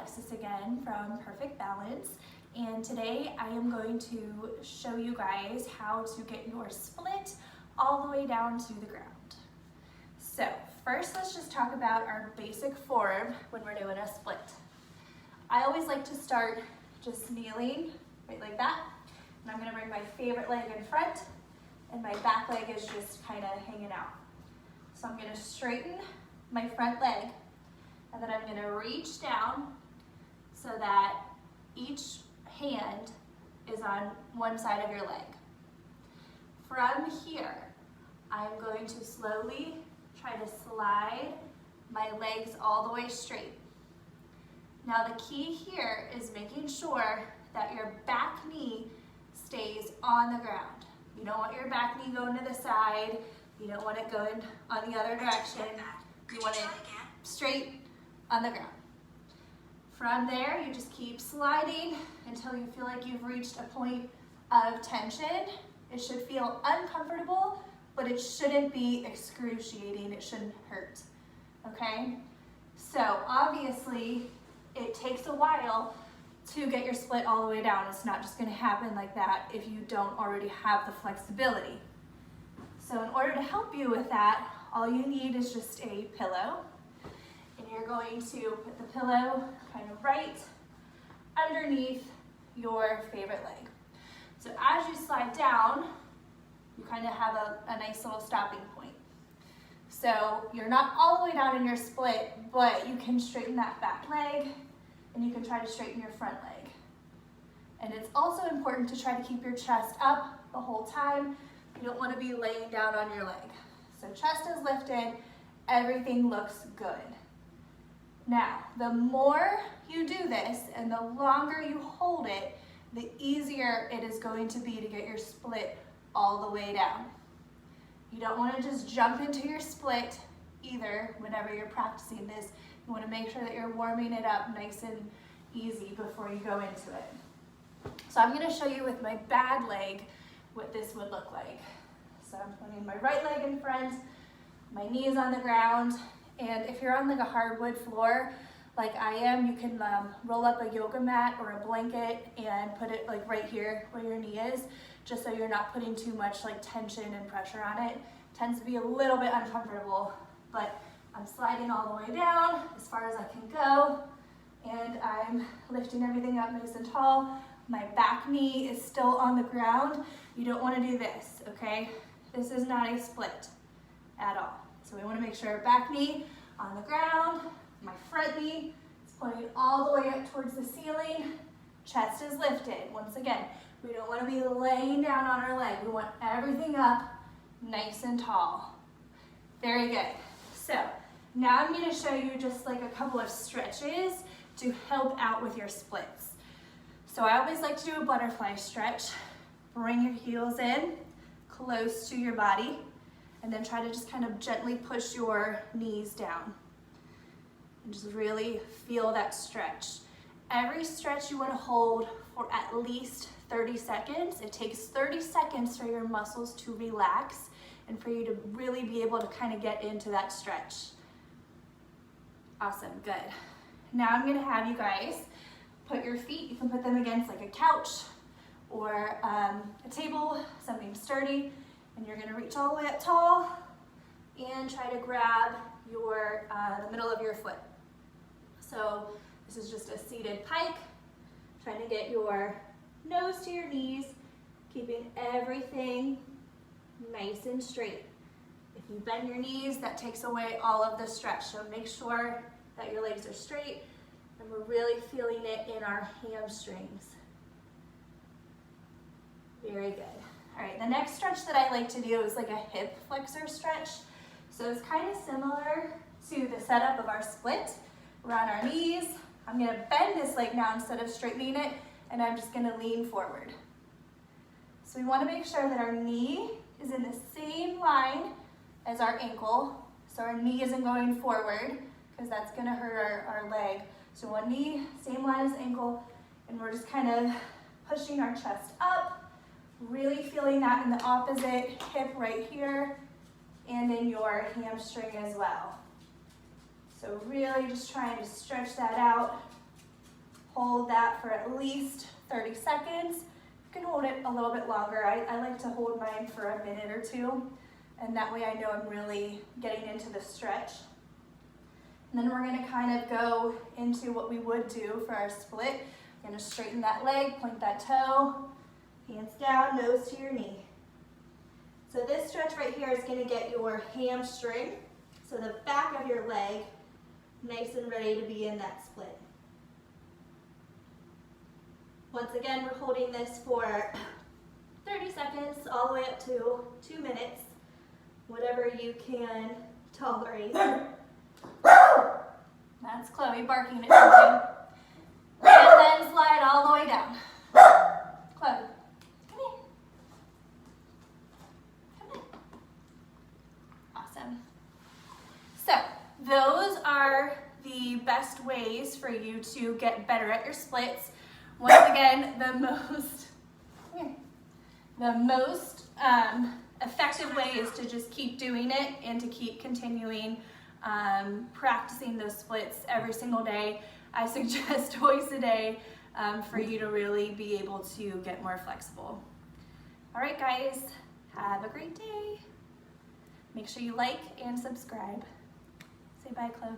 Alexis again from Perfect Balance, and today I am going to show you guys how to get your split all the way down to the ground. So first, let's just talk about our basic form when we're doing a split. I always like to start just kneeling right like that, and I'm going to bring my favorite leg in front, and my back leg is just kind of hanging out. So I'm going to straighten my front leg, and then I'm going to reach down so that each hand is on one side of your leg. From here, I'm going to slowly try to slide my legs all the way straight. Now the key here is making sure that your back knee stays on the ground. You don't want your back knee going to the side. You don't want it going on the other direction. You want it straight on the ground. From there, you just keep sliding until you feel like you've reached a point of tension. It should feel uncomfortable, but it shouldn't be excruciating. It shouldn't hurt, okay? So obviously, it takes a while to get your split all the way down. It's not just gonna happen like that if you don't already have the flexibility. So in order to help you with that, all you need is just a pillow. And you're going to put the pillow kind of right underneath your favorite leg. So as you slide down, you kind of have a nice little stopping point. So you're not all the way down in your split, but you can straighten that back leg, and you can try to straighten your front leg. And it's also important to try to keep your chest up the whole time. You don't want to be laying down on your leg. So chest is lifted, everything looks good. Now, the more you do this and the longer you hold it, the easier it is going to be to get your split all the way down. You don't want to just jump into your split either whenever you're practicing this. You want to make sure that you're warming it up nice and easy before you go into it. So I'm going to show you with my bad leg what this would look like. So I'm putting my right leg in front, my knee is on the ground, and if you're on like a hardwood floor like I am, you can roll up a yoga mat or a blanket and put it like right here where your knee is, just so you're not putting too much like tension and pressure on it. It tends to be a little bit uncomfortable, but I'm sliding all the way down as far as I can go, and I'm lifting everything up nice and tall. My back knee is still on the ground. You don't want to do this, okay? This is not a split at all. So we want to make sure our back knee on the ground, my front knee is pointing all the way up towards the ceiling, chest is lifted. Once again, we don't want to be laying down on our leg. We want everything up nice and tall. Very good. So now I'm going to show you just like a couple of stretches to help out with your splits. So I always like to do a butterfly stretch. Bring your heels in close to your body, and then try to just kind of gently push your knees down. And just really feel that stretch. Every stretch you want to hold for at least 30 seconds. It takes 30 seconds for your muscles to relax and for you to really be able to kind of get into that stretch. Awesome, good. Now I'm going to have you guys put your feet, you can put them against like a couch or a table, something sturdy, and you're going to reach all the way up tall and try to grab your the middle of your foot. So this is just a seated pike, trying to get your nose to your knees, keeping everything nice and straight. If you bend your knees, that takes away all of the stretch. So make sure that your legs are straight, and we're really feeling it in our hamstrings. Very good. All right, the next stretch that I like to do is like a hip flexor stretch. So it's kind of similar to the setup of our split. We're on our knees. I'm going to bend this leg now instead of straightening it, and I'm just going to lean forward. So we want to make sure that our knee is in the same line as our ankle, so our knee isn't going forward, because that's going to hurt our leg. So one knee, same line as ankle, and we're just kind of pushing our chest up, really feeling that in the opposite hip right here, and in your hamstring as well. So really just trying to stretch that out Hold that for at least 30 seconds. You can hold it a little bit longer. I like to hold mine for a minute or two, and that way I know I'm really getting into the stretch. And then we're gonna kind of go into what we would do for our split. You're gonna straighten that leg, point that toe, hands down, nose to your knee. So this stretch right here is gonna get your hamstring, so the back of your leg, nice and ready to be in that split. Once again, we're holding this for 30 seconds, all the way up to 2 minutes, whatever you can tolerate. That's Chloe barking at something. And then slide all the way down. Chloe, come here. Come in. Awesome. So, those are the best ways for you to get better at your splits. Once again, the most effective way is to just keep doing it and to keep continuing practicing those splits every single day. I suggest twice a day for you to really be able to get more flexible. All right, guys, have a great day. Make sure you like and subscribe. Say bye, Chloe.